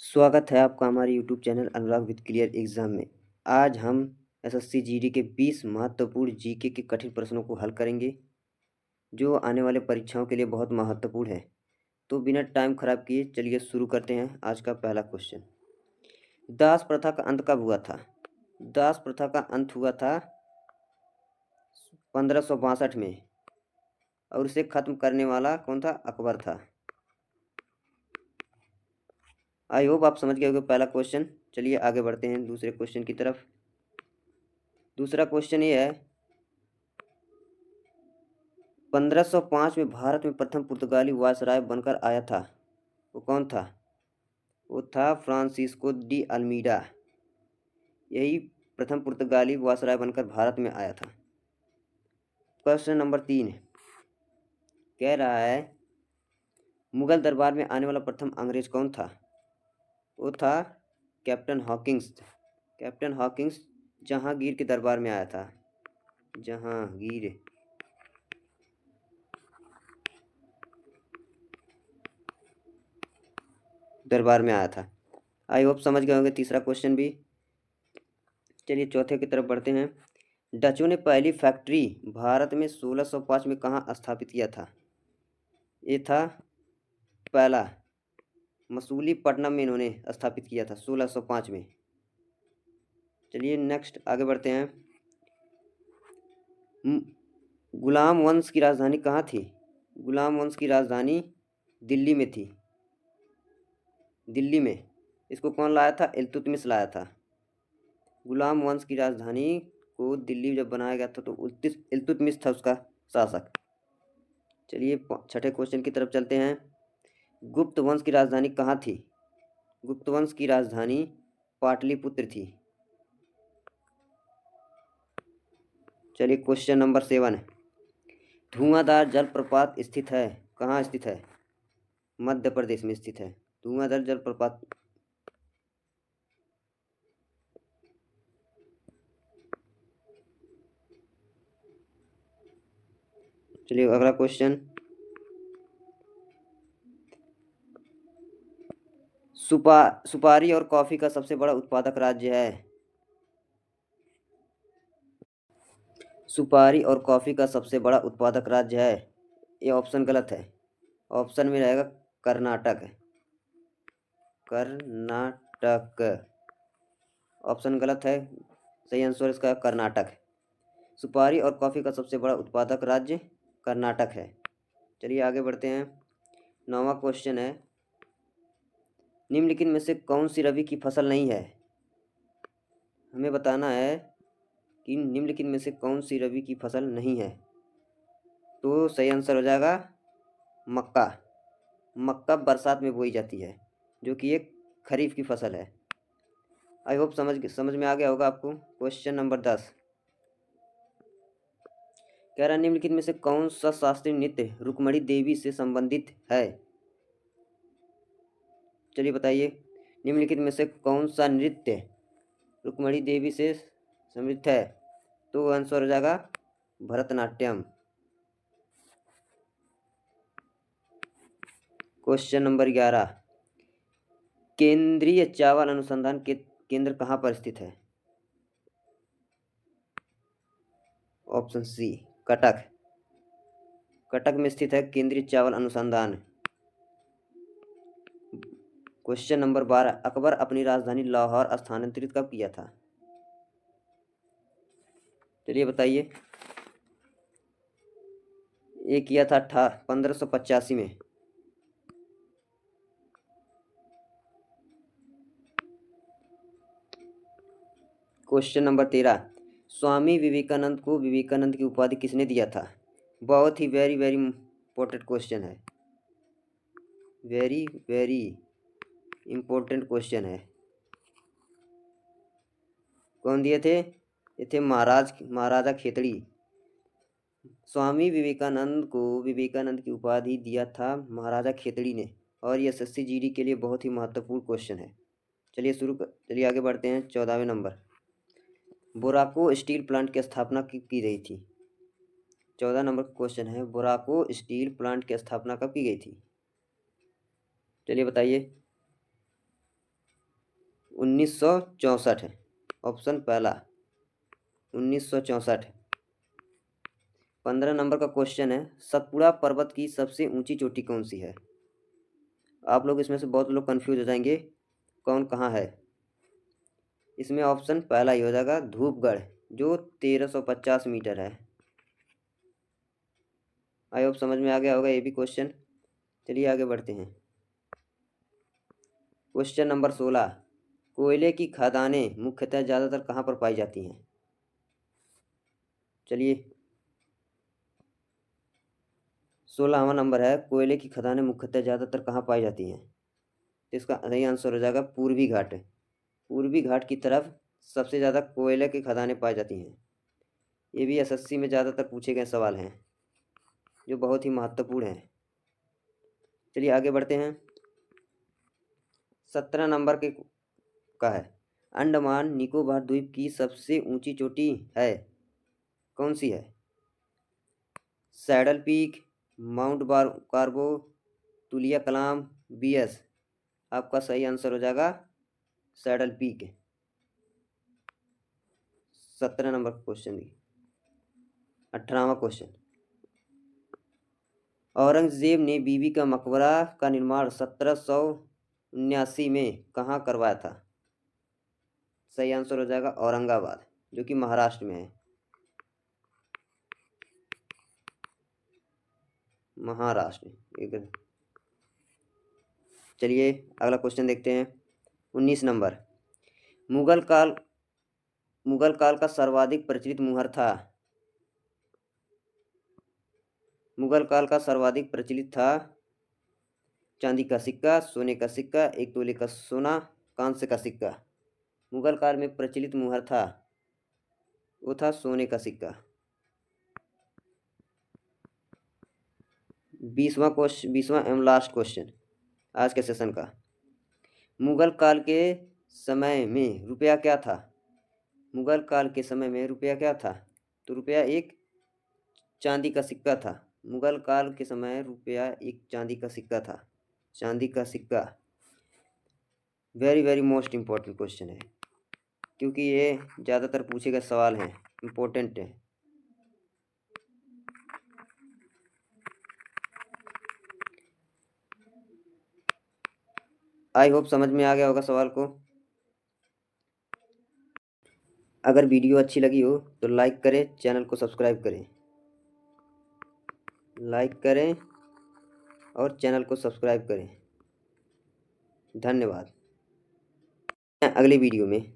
स्वागत है आपका हमारे YouTube channel Anurag with clear exam में। आज हम एसएससी जीडी के 20 महत्वपूर्ण जीके के कठिन प्रश्नों को हल करेंगे जो आने वाले परीक्षाओं के लिए बहुत महत्वपूर्ण है। तो बिना टाइम खराब किए चलिए शुरू करते हैं। आज का पहला क्वेश्चन, दास प्रथा का अंत कब हुआ था? दास प्रथा का अंत हुआ था 1562 में और उसे खत्म करने वाला कौन था? अकबर था। आई होप आप समझ गए होंगे पहला क्वेश्चन। चलिए आगे बढ़ते हैं दूसरे क्वेश्चन की तरफ। दूसरा क्वेश्चन ये है, 1505 में भारत में प्रथम पुर्तगाली वायसराय बनकर आया था, वो कौन था? वो था फ्रांसिस्को डी अल्मीडा। यही प्रथम पुर्तगाली वायसराय बनकर भारत में आया था। क्वेश्चन नंबर 3 कह रहा है, मुगल दरबार में आने वाला प्रथम अंग्रेज कौन था? वो था captain Hawkins. Captain Hawkins Jahangir के दरबार में आया था। जहांगीर दरबार में आया था। आई होप समझ गए होंगे तीसरा क्वेश्चन भी। चलिए चौथे की तरफ बढ़ते हैं। डचों ने पहली फैक्ट्री भारत में 1605 में कहाँ स्थापित किया था? ये था पहला मसूलीपट्टनम में इन्होंने स्थापित किया था 1605 में। चलिए नेक्स्ट आगे बढ़ते हैं। गुलाम वंश की राजधानी कहाँ थी? गुलाम वंश की राजधानी दिल्ली में थी। दिल्ली में इसको कौन लाया था? इल्तुतमिश लाया था। गुलाम वंश की राजधानी को दिल्ली जब बनाया गया था तो इल्तुतमिश था उसका शासक। चलिए छठे क्वेश्चन की तरफ चलते हैं। गुप्त वंश की राजधानी कहाँ थी? गुप्त वंश की राजधानी पाटलिपुत्र थी। चलिए क्वेश्चन नंबर 7, धुआंधार जलप्रपात स्थित है, कहाँ स्थित है? मध्य प्रदेश में स्थित है धुआंधार जलप्रपात। चलिए अगला क्वेश्चन, सुपारी और कॉफी का सबसे बड़ा उत्पादक राज्य है? सुपारी और कॉफी का सबसे बड़ा उत्पादक राज्य है, ये ऑप्शन गलत है। ऑप्शन में रहेगा कर्नाटक। कर्नाटक ऑप्शन गलत है, सही आंसर इसका कर्नाटक। सुपारी और कॉफी का सबसे बड़ा उत्पादक राज्य कर्नाटक है। चलिए आगे बढ़ते हैं। 9वां क्वेश्चन है, निम्नलिखित में से कौन सी रबी की फसल नहीं है? हमें बताना है कि निम्नलिखित में से कौन सी रबी की फसल नहीं है। तो सही आंसर हो जाएगा मक्का। मक्का बरसात में बोई जाती है जो कि एक खरीफ की फसल है। आई होप समझ में आ गया होगा आपको। क्वेश्चन नंबर 10 कह रहा है, निम्नलिखित में से कौन सा शास्त्रीय नृत्य रुक्मणी देवी से संबंधित है? चलिए बताइए, निम्नलिखित में से कौन सा नृत्य रुक्मणी देवी से संबंधित है? तो आंसर हो जाएगा भरतनाट्यम। क्वेश्चन नंबर 11, केंद्रीय चावल अनुसंधान के केंद्र कहाँ पर स्थित है? Option C Cuttack. कटक में स्थित है केंद्रीय चावल अनुसंधान। क्वेश्चन नंबर 12, अकबर अपनी राजधानी लाहौर स्थानांतरित कब किया था? चलिए बताइए। ये किया था 1585 में। क्वेश्चन नंबर 13, स्वामी विवेकानंद को विवेकानंद की उपाधि किसने दिया था? बहुत ही वेरी वेरी इंपॉर्टेंट क्वेश्चन है। वेरी वेरी इंपॉर्टेंट क्वेश्चन है। कौन दिए थे? ये थे महाराजा खेतड़ी। स्वामी विवेकानंद को विवेकानंद की उपाधि दिया था महाराजा खेतड़ी ने। और ये एसएससी जीडी के लिए बहुत ही महत्वपूर्ण क्वेश्चन है। चलिए आगे बढ़ते हैं। 14वें नंबर, बोराको स्टील प्लांट की स्थापना की गई थी? 14 नंबर क्वेश्चन है, बोराको स्टील प्लांट की स्थापना कब की गई थी? चलिए बताइए। 1964 है। ऑप्शन पहला 1964। 15 नंबर का क्वेश्चन है, सतपुड़ा पर्वत की सबसे ऊंची चोटी कौन सी है? आप लोग इसमें से बहुत लोग कंफ्यूज हो जाएंगे, कौन कहाँ है। इसमें ऑप्शन पहला ही हो जाएगा धूपगढ़, जो 1350 मीटर है। आई होप समझ में आ गया होगा ये भी क्वेश्चन। चलिए आगे बढ़ते हैं। क्वेश्चन नंबर 16, कोयले की खदानें मुख्यतः ज़्यादातर कहाँ पर पाई जाती हैं? चलिए 16वां नंबर है, कोयले की खदानें मुख्यतः ज़्यादातर कहाँ पाई जाती हैं? तो इसका सही आंसर हो जाएगा पूर्वी घाट। पूर्वी घाट की तरफ सबसे ज़्यादा कोयले की खदानें पाई जाती हैं। ये भी एसएससी में ज़्यादातर पूछे गए सवाल हैं, जो बहुत ही महत्वपूर्ण हैं। चलिए आगे बढ़ते हैं। 17 नंबर का है, अंडमान निकोबार द्वीप की सबसे ऊंची चोटी है, कौन सी है? सैडल पीक, माउंट कार्बो, तुलिया कलाम, बीएस। आपका सही आंसर हो जाएगा सैडल पीक। 17 नंबर क्वेश्चन की 18वां क्वेश्चन, औरंगजेब ने बीबी का मकबरा का निर्माण 1779 में कहाँ करवाया था? सही आंसर हो जाएगा औरंगाबाद, जो कि महाराष्ट्र में है। महाराष्ट्र। चलिए अगला क्वेश्चन देखते हैं। 19 नंबर, मुगल काल का सर्वाधिक प्रचलित मुहर था। मुगल काल का सर्वाधिक प्रचलित था चांदी का सिक्का, सोने का सिक्का, 1 तोले का सोना, कांस्य का सिक्का। मुगल काल में प्रचलित मुहर था, वो था सोने का सिक्का। 20वां एवं लास्ट क्वेश्चन आज के सेशन का, मुगल काल के समय में रुपया क्या था? मुगल काल के समय में रुपया क्या था? तो रुपया एक चांदी का सिक्का था। मुगल काल के समय रुपया एक चांदी का सिक्का था। चांदी का सिक्का very very most important question है, क्योंकि ये ज़्यादातर पूछे गए सवाल हैं, इम्पोर्टेंट है। आई होप समझ में आ गया होगा सवाल को। अगर वीडियो अच्छी लगी हो तो लाइक करें, चैनल को सब्सक्राइब करें। लाइक करें और चैनल को सब्सक्राइब करें। धन्यवाद। अगली वीडियो में